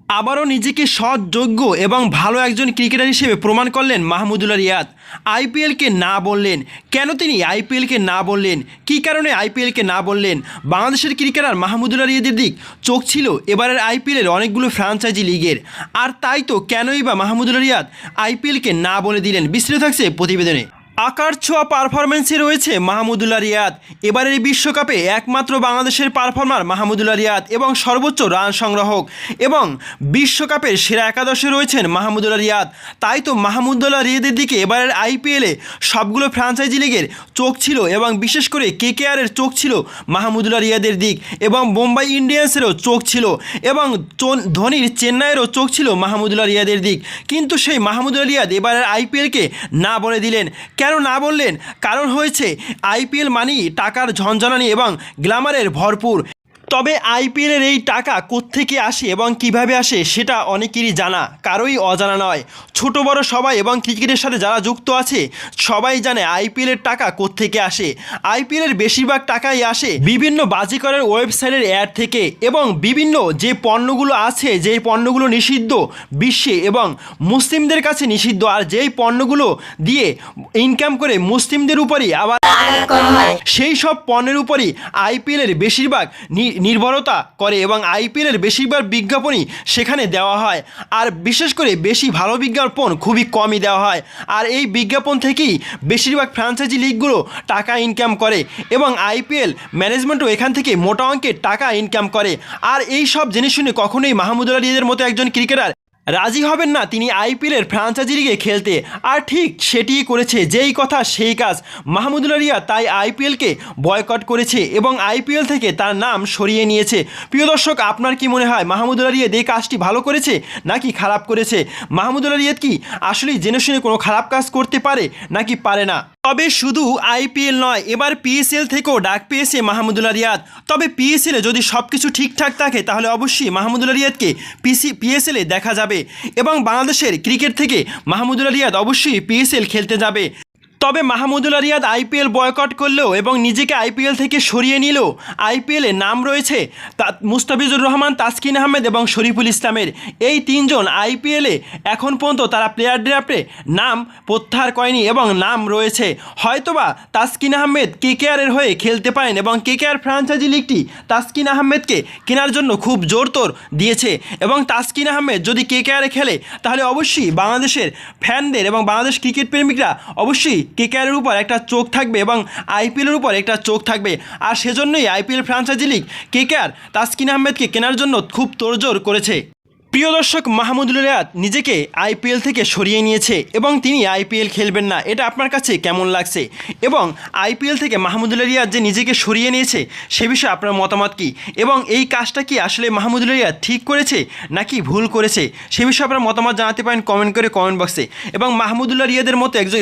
আবারও নিজেকে সৎ, যোগ্য এবং ভালো একজন ক্রিকেটার হিসেবে প্রমাণ করলেন মাহমুদুল্লাহ রিয়াদ। আইপিএলকে না বললেন। কেন তিনি আইপিএলকে না বললেন, কী কারণে আইপিএলকে না বললেন? বাংলাদেশের ক্রিকেটার মাহমুদুল্লাহ রিয়াদের দিক চোখ ছিল এবারের আইপিএলের অনেকগুলো ফ্র্যাঞ্চাইজি লিগের। আর তাই তো কেনই বা মাহমুদুল্লাহ রিয়াদ আইপিএলকে না বলে দিলেন, বিস্তারিত থাকছে প্রতিবেদনে। আকার ছোঁয়া পারফরমেন্সে রয়েছে মাহমুদুল্লাহ রিয়াদ। এবারের বিশ্বকাপে একমাত্র বাংলাদেশের পারফর্মার মাহমুদুল্লাহ রিয়াদ এবং সর্বোচ্চ রান সংগ্রাহক এবং বিশ্বকাপের সেরা একাদশে রয়েছেন মাহমুদুল্লাহ রিয়াদ। তাই তো মাহমুদুল্লাহ রিয়াদের দিকে এবারের আইপিএলে সবগুলো ফ্র্যাঞ্চাইজি লিগের চোখ ছিল এবং বিশেষ করে কেকেআরের চোখ ছিল মাহমুদুল্লাহ রিয়াদের দিক এবং মুম্বাই ইন্ডিয়ান্সেরও চোখ ছিল এবং ধোনির চেন্নাইয়েরও চোখ ছিল মাহমুদুল্লাহ রিয়াদের দিক। কিন্তু সেই মাহমুদুল্লাহ রিয়াদ এবারের আইপিএলকে না বলে দিলেন। কেন না বললেন? কারণ হয়েছে আইপিএল মানেই টাকার ঝনঝনানি এবং গ্ল্যামারের ভরপুর। তবে আইপিএলের এই টাকা কোত্থেকে আসে এবং কিভাবে আসে সেটা অনেকেরই জানা, কারোই অজানা নয়। ছোট বড় সবাই এবং ক্রিকেটের সাথে যারা যুক্ত আছে সবাই জানে আইপিএলের টাকা কোত্থেকে আসে। আইপিএলের বেশিরভাগ টাকাই আসে বিভিন্ন বাজিকরের ওয়েবসাইটের অ্যাড থেকে এবং বিভিন্ন যে পণ্যগুলো আছে, যেই পণ্যগুলো নিষিদ্ধ বিশ্বে এবং মুসলিমদের কাছে নিষিদ্ধ, আর যেই পণ্যগুলো দিয়ে ইনকাম করে মুসলিমদের উপরই আবার সেই সব পণ্যের উপরই আইপিএলের বেশিরভাগ নির্ভরতা করে এবং আইপিএলের বেশিরভাগ বিজ্ঞাপনই সেখানে দেওয়া হয়। আর বিশেষ করে বেশি ভালো বিজ্ঞাপন খুবই কমই দেওয়া হয়। আর এই বিজ্ঞাপন থেকেই বেশিরভাগ ফ্র্যাঞ্চাইজি লিগগুলো টাকা ইনকাম করে এবং আইপিএল ম্যানেজমেন্টও এখান থেকে মোটা অঙ্কের টাকা ইনকাম করে। আর এই সব জেনে শুনে কখনোই মাহমুদুল্লাহ রিয়াদের মতো একজন ক্রিকেটার রাজি হবেন না তিনি আইপিএলের ফ্র্যাঞ্চাইজি লিগে খেলতে। আর ঠিক সেটিই করেছে, যেই কথা সেই কাজ। মাহমুদুল্লাহ রিয়াদ তাই আইপিএলকে বয়কট করেছে এবং আইপিএল থেকে তার নাম সরিয়ে নিয়েছে। প্রিয় দর্শক, আপনার কি মনে হয় মাহমুদুল্লাহ রিয়াদ এই কাজটি ভালো করেছে নাকি খারাপ করেছে? মাহমুদুল্লাহ রিয়াদ কি আসলেই জেনে শুনে কোনো খারাপ কাজ করতে পারে নাকি পারে না? তবে শুধু আইপিএল নয়, এবার পিএসএল থেকেও ডাক পেয়েছে মাহমুদুল্লাহ রিয়াদ। তবে পিএসএলে যদি সব কিছু ঠিকঠাক থাকে তাহলে অবশ্যই মাহমুদুল্লাহ রিয়াদকে পিএসএলে দেখা যাবে এবং বাংলাদেশের ক্রিকেট থেকে মাহমুদুল্লাহ রিয়াদ অবশ্যই পিএসএল খেলতে যাবে। তবে মাহমুদুল্লাহ রিয়াদ আইপিএল বয়কট করলেও এবং নিজেকে আইপিএল থেকে সরিয়ে নিলেও আইপিএলে নাম রয়েছে মুস্তাফিজুর রহমান, তাসকিন আহমেদ এবং শরীফুল ইসলামের। এই তিনজন আইপিএলে এখন পর্যন্ত তারা প্লেয়ার ড্রাফটে নাম প্রত্যাহার করেনি এবং নাম রয়েছে। হয়তোবা তাসকিন আহমেদ কেকেআরের হয়ে খেলতে পারেন এবং কেকেআর ফ্র্যাঞ্চাইজি লিগটি তাসকিন আহমেদকে কেনার জন্য খুব জোরতোর দিয়েছে এবং তাসকিন আহমেদ যদি কেকেআরে খেলে তাহলে অবশ্যই বাংলাদেশের ফ্যানদের এবং বাংলাদেশ ক্রিকেট প্রেমিকরা অবশ্যই কেকেআরের উপর একটা চোখ থাকবে এবং আইপিএলের উপর একটা চোখ থাকবে। আর সেজন্যই IPL franchise league KKR Taskin আহমেদকে কেনার জন্য খুব তোড়জোড় করেছে। প্রিয় দর্শক, মাহমুদুল্লাহ রিয়াদ নিজেকে আইপিএল থেকে সরিয়ে নিয়েছে এবং তিনি আইপিএল খেলবেন না। এটা আপনার কাছে কেমন লাগছে? এবং আইপিএল থেকে মাহমুদুল্লাহ রিয়াদ যে নিজেকে সরিয়ে নিয়েছে সে বিষয়ে আপনার মতামত কী? এবং এই কাজটা কি আসলে মাহমুদুল্লাহ রিয়াদ ঠিক করেছে নাকি ভুল করেছে সে বিষয়ে আপনার মতামত জানাতে পারেন কমেন্ট করে কমেন্ট বক্সে। এবং মাহমুদুল্লাহ রিয়াদের মতো একজন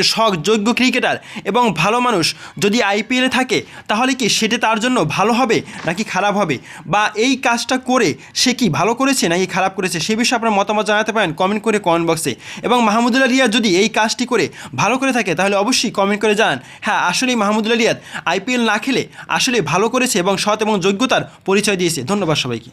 যোগ্য ক্রিকেটার এবং ভালো মানুষ যদি আইপিএলে থাকে তাহলে কি সেটা তার জন্য ভালো হবে নাকি খারাপ হবে, বা এই কাজটা করে সে কি ভালো করেছে নাকি খারাপ করেছে সে বিষয়ে আপনার মতামত জানাতে পারেন কমেন্ট করে কমেন্ট বক্সে। এবং মাহমুদুল্লাহ রিয়াদ যদি এই কাজটি করে ভালো করে থাকে তাহলে অবশ্যই কমেন্ট করে জানান হ্যাঁ আসলেই মাহমুদুল্লাহ রিয়াদ আইপিএল না খেলে আসলে ভালো করেছে এবং সৎ এবং যোগ্যতার পরিচয় দিয়েছে। ধন্যবাদ সবাইকে।